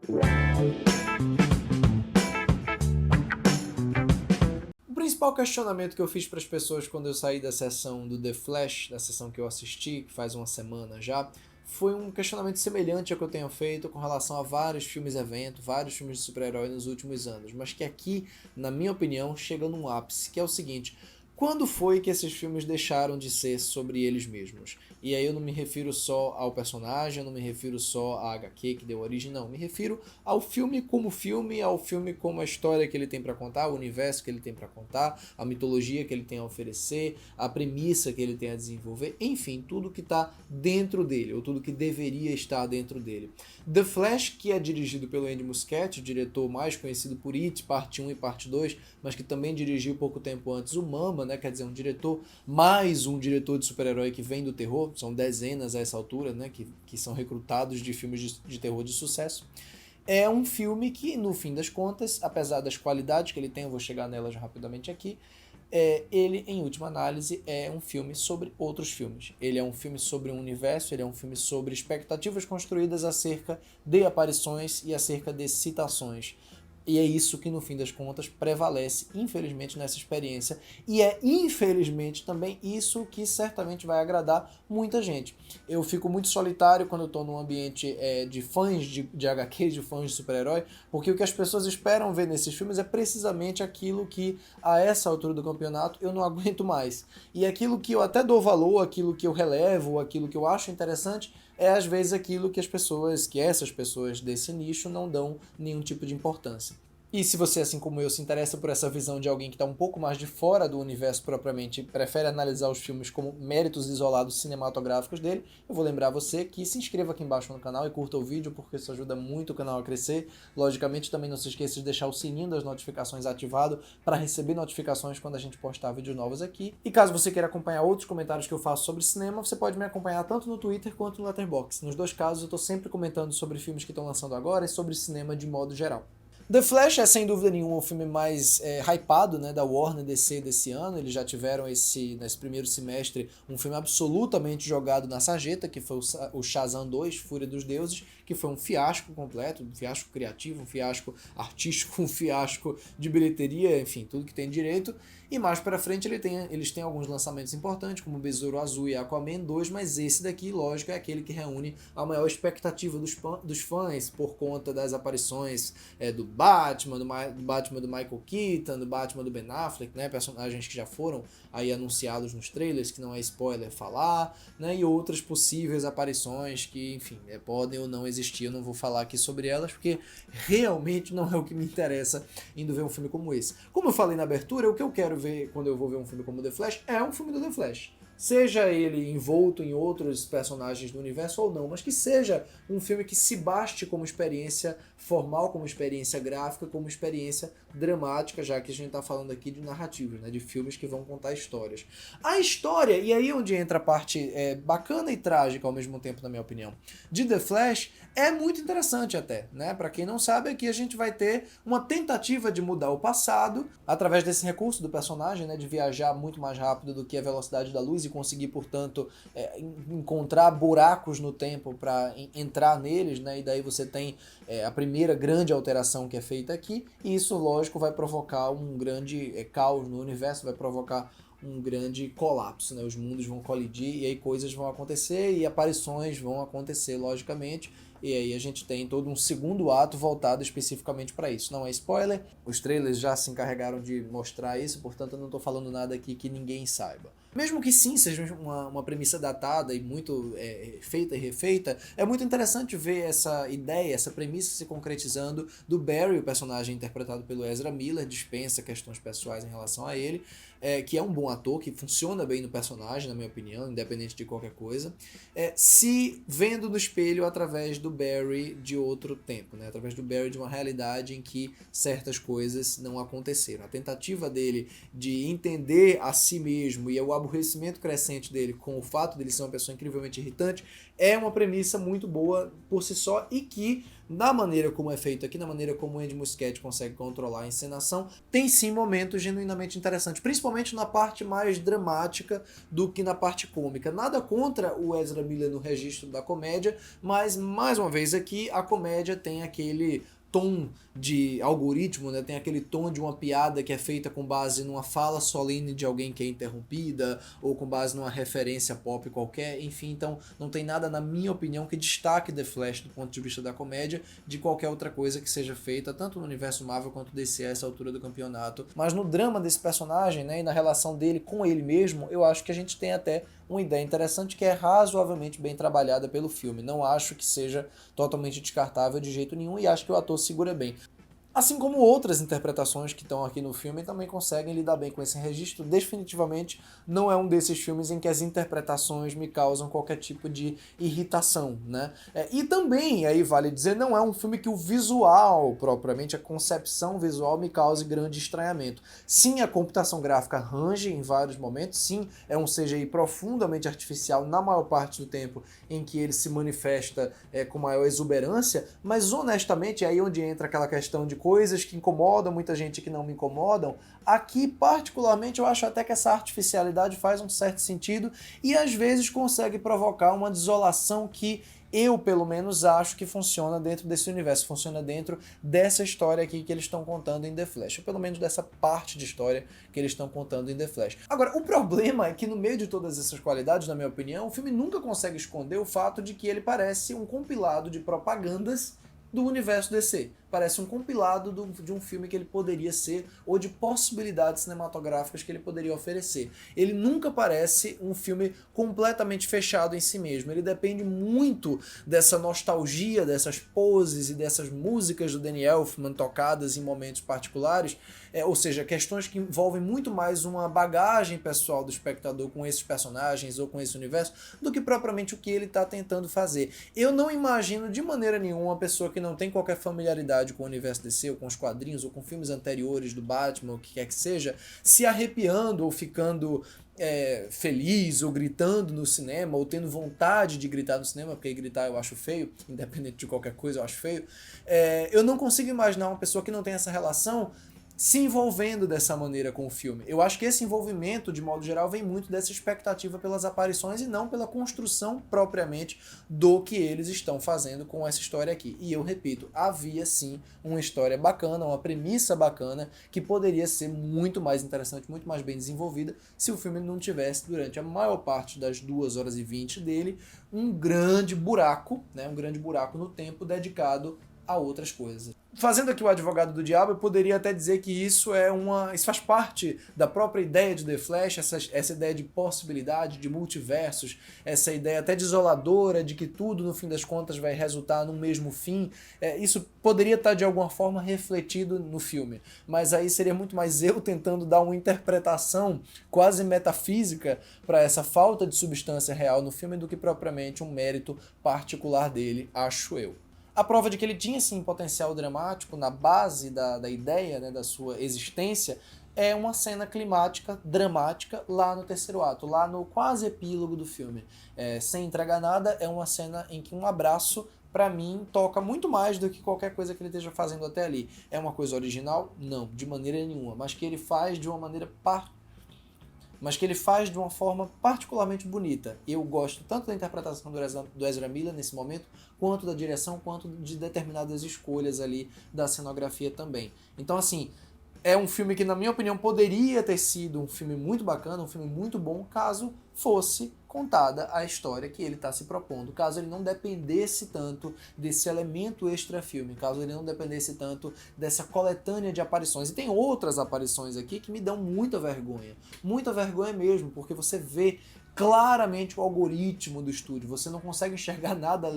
O principal questionamento que eu fiz para as pessoas quando eu saí da sessão do The Flash, da sessão que eu assisti, que faz uma semana já, foi um questionamento semelhante ao que eu tenho feito com relação a vários filmes-evento, vários filmes de super-herói nos últimos anos, mas que aqui, na minha opinião, chega num ápice, que é o seguinte: quando foi que esses filmes deixaram de ser sobre eles mesmos? E aí eu não me refiro só ao personagem, eu não me refiro só à HQ que deu origem, não. Me refiro ao filme, ao filme como a história que ele tem para contar, o universo que ele tem para contar, a mitologia que ele tem a oferecer, a premissa que ele tem a desenvolver, enfim, tudo que está dentro dele, ou tudo que deveria estar dentro dele. The Flash, que é dirigido pelo Andy Muschietti, o diretor mais conhecido por It, parte 1 e parte 2, mas que também dirigiu pouco tempo antes o Mama, né? Quer dizer, um diretor, mais um diretor de super-herói que vem do terror, são dezenas a essa altura, né? Que são recrutados de filmes de terror de sucesso. É um filme que, no fim das contas, apesar das qualidades que ele tem, eu vou chegar nelas rapidamente aqui, ele, em última análise, é um filme sobre outros filmes. Ele é um filme sobre um universo, ele é um filme sobre expectativas construídas acerca de aparições e acerca de citações. E é isso que, no fim das contas, prevalece, infelizmente, nessa experiência. E é, infelizmente, também isso que certamente vai agradar muita gente. Eu fico muito solitário quando eu estou num ambiente de fãs de HQ, de fãs de super-herói, porque o que as pessoas esperam ver nesses filmes é precisamente aquilo que, a essa altura do campeonato, eu não aguento mais. E aquilo que eu até dou valor, aquilo que eu relevo, aquilo que eu acho interessante, é às vezes aquilo que essas pessoas desse nicho não dão nenhum tipo de importância. E se você, assim como eu, se interessa por essa visão de alguém que está um pouco mais de fora do universo propriamente e prefere analisar os filmes como méritos isolados cinematográficos dele, eu vou lembrar você que se inscreva aqui embaixo no canal e curta o vídeo, porque isso ajuda muito o canal a crescer. Logicamente, também não se esqueça de deixar o sininho das notificações ativado para receber notificações quando a gente postar vídeos novos aqui. E caso você queira acompanhar outros comentários que eu faço sobre cinema, você pode me acompanhar tanto no Twitter quanto no Letterboxd. Nos dois casos, eu estou sempre comentando sobre filmes que estão lançando agora e sobre cinema de modo geral. The Flash é sem dúvida nenhuma o filme mais hypado, né, da Warner DC desse ano. Eles já tiveram nesse primeiro semestre um filme absolutamente jogado na sarjeta, que foi o Shazam 2, Fúria dos Deuses, que foi um fiasco completo, um fiasco criativo, um fiasco artístico, um fiasco de bilheteria, enfim, tudo que tem direito. E mais pra frente eles têm alguns lançamentos importantes, como Besouro Azul e Aquaman 2, mas esse daqui, lógico, é aquele que reúne a maior expectativa dos fãs por conta das aparições do Batman, do Batman do Michael Keaton, do Batman do Ben Affleck, né, personagens que já foram aí anunciados nos trailers, que não é spoiler falar, né, e outras possíveis aparições que, enfim, podem ou não existir. Eu não vou falar aqui sobre elas, porque realmente não é o que me interessa indo ver um filme como esse. Como eu falei na abertura, o que eu quero ver quando eu vou ver um filme como The Flash é um filme do The Flash. Seja ele envolto em outros personagens do universo ou não, mas que seja um filme que se baste como experiência formal, como experiência gráfica, como experiência dramática, já que a gente está falando aqui de narrativas, né, de filmes que vão contar histórias. A história, e aí é onde entra a parte bacana e trágica ao mesmo tempo, na minha opinião, de The Flash, é muito interessante até, né? Para quem não sabe, aqui a gente vai ter uma tentativa de mudar o passado através desse recurso do personagem, né, de viajar muito mais rápido do que a velocidade da luz e conseguir, portanto, encontrar buracos no tempo para entrar neles, né? E daí você tem a primeira grande alteração que é feita aqui, e isso, lógico, vai provocar um grande caos no universo, vai provocar um grande colapso, né? Os mundos vão colidir e aí coisas vão acontecer e aparições vão acontecer, logicamente. E aí a gente tem todo um segundo ato voltado especificamente para isso. Não é spoiler, os trailers já se encarregaram de mostrar isso, portanto eu não estou falando nada aqui que ninguém saiba. Mesmo que sim, seja uma premissa datada e muito feita e refeita, é muito interessante ver essa ideia, essa premissa se concretizando do Barry, o personagem interpretado pelo Ezra Miller, dispensa questões pessoais em relação a ele, que é um bom ator, que funciona bem no personagem, na minha opinião, independente de qualquer coisa, se vendo no espelho através do Barry de outro tempo, né? Através do Barry de uma realidade em que certas coisas não aconteceram. A tentativa dele de entender a si mesmo e o aborrecimento crescente dele com o fato dele ser uma pessoa incrivelmente irritante é uma premissa muito boa por si só e que na maneira como é feito aqui, na maneira como o Andy Muschietti consegue controlar a encenação, tem sim momentos genuinamente interessantes, principalmente na parte mais dramática do que na parte cômica. Nada contra o Ezra Miller no registro da comédia, mas mais uma vez aqui a comédia tem aquele tom de algoritmo, né? Tem aquele tom de uma piada que é feita com base numa fala solene de alguém que é interrompida, ou com base numa referência pop qualquer, enfim, então não tem nada, na minha opinião, que destaque The Flash do ponto de vista da comédia de qualquer outra coisa que seja feita, tanto no universo Marvel quanto DC a essa altura do campeonato. Mas no drama desse personagem, né, e na relação dele com ele mesmo, eu acho que a gente tem até uma ideia interessante que é razoavelmente bem trabalhada pelo filme. Não acho que seja totalmente descartável de jeito nenhum e acho que o ator segura bem. Assim como outras interpretações que estão aqui no filme também conseguem lidar bem com esse registro. Definitivamente não é um desses filmes em que as interpretações me causam qualquer tipo de irritação, né? E também, aí vale dizer, não é um filme que o visual, propriamente, a concepção visual me cause grande estranhamento. Sim, a computação gráfica range em vários momentos, sim, é um CGI profundamente artificial na maior parte do tempo em que ele se manifesta com maior exuberância, mas honestamente, é aí onde entra aquela questão de coisas que incomodam muita gente que não me incomodam, aqui particularmente eu acho até que essa artificialidade faz um certo sentido e às vezes consegue provocar uma desolação que eu, pelo menos, acho que funciona dentro desse universo, funciona dentro dessa história aqui que eles estão contando em The Flash, ou pelo menos dessa parte de história que eles estão contando em The Flash. Agora, o problema é que no meio de todas essas qualidades, na minha opinião, o filme nunca consegue esconder o fato de que ele parece um compilado de propagandas do universo DC. Parece um compilado de um filme que ele poderia ser, ou de possibilidades cinematográficas que ele poderia oferecer. Ele nunca parece um filme completamente fechado em si mesmo. Ele depende muito dessa nostalgia, dessas poses e dessas músicas do Danny Elfman tocadas em momentos particulares, ou seja, questões que envolvem muito mais uma bagagem pessoal do espectador com esses personagens ou com esse universo, do que propriamente o que ele está tentando fazer. Eu não imagino de maneira nenhuma uma pessoa que não tem qualquer familiaridade com o universo DC, ou com os quadrinhos, ou com filmes anteriores do Batman, o que quer que seja, se arrepiando ou ficando feliz, ou gritando no cinema, ou tendo vontade de gritar no cinema, porque gritar eu acho feio, independente de qualquer coisa eu acho feio. Eu não consigo imaginar uma pessoa que não tem essa relação se envolvendo dessa maneira com o filme. Eu acho que esse envolvimento, de modo geral, vem muito dessa expectativa pelas aparições e não pela construção propriamente do que eles estão fazendo com essa história aqui. E eu repito, havia sim uma história bacana, uma premissa bacana, que poderia ser muito mais interessante, muito mais bem desenvolvida, se o filme não tivesse, durante a maior parte das 2 horas e 20 dele, um grande buraco, né, um grande buraco no tempo dedicado a outras coisas. Fazendo aqui o advogado do diabo, eu poderia até dizer que isso faz parte da própria ideia de The Flash, essa ideia de possibilidade, de multiversos, essa ideia até desoladora de que tudo, no fim das contas, vai resultar num mesmo fim. Isso poderia estar, de alguma forma, refletido no filme, mas aí seria muito mais eu tentando dar uma interpretação quase metafísica para essa falta de substância real no filme do que propriamente um mérito particular dele, acho eu. A prova de que ele tinha, sim, potencial dramático na base da ideia, né, da sua existência, é uma cena climática, dramática, lá no terceiro ato, lá no quase epílogo do filme. Sem entregar nada, é uma cena em que um abraço, pra mim, toca muito mais do que qualquer coisa que ele esteja fazendo até ali. É uma coisa original? Não, de maneira nenhuma, mas que ele faz de uma maneira forma particularmente bonita. Eu gosto tanto da interpretação do Ezra Miller nesse momento, quanto da direção, quanto de determinadas escolhas ali da cenografia também. Então, assim, é um filme que, na minha opinião, poderia ter sido um filme muito bacana, um filme muito bom, caso fosse contada a história que ele está se propondo, caso ele não dependesse tanto desse elemento extra-filme, caso ele não dependesse tanto dessa coletânea de aparições. E tem outras aparições aqui que me dão muita vergonha mesmo, porque você vê claramente o algoritmo do estúdio, você não consegue enxergar nada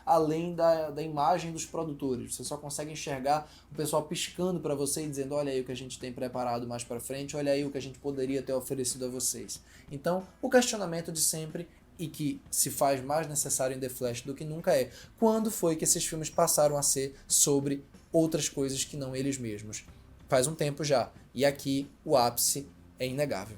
além da imagem dos produtores, você só consegue enxergar o pessoal piscando para você e dizendo: olha aí o que a gente tem preparado mais para frente, olha aí o que a gente poderia ter oferecido a vocês. Então, o questionamento de sempre, e que se faz mais necessário em The Flash do que nunca, é: quando foi que esses filmes passaram a ser sobre outras coisas que não eles mesmos? Faz um tempo já, e aqui o ápice é inegável.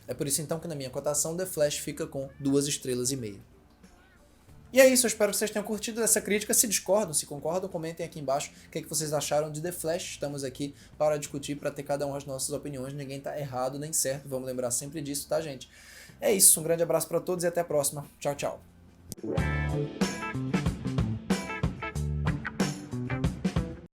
É por isso então que na minha cotação The Flash fica com 2,5 estrelas. E é isso, eu espero que vocês tenham curtido essa crítica. Se discordam, se concordam, comentem aqui embaixo o que vocês acharam de The Flash. Estamos aqui para discutir, para ter cada um as nossas opiniões. Ninguém tá errado nem certo, vamos lembrar sempre disso, tá, gente? É isso, um grande abraço para todos e até a próxima. Tchau, tchau.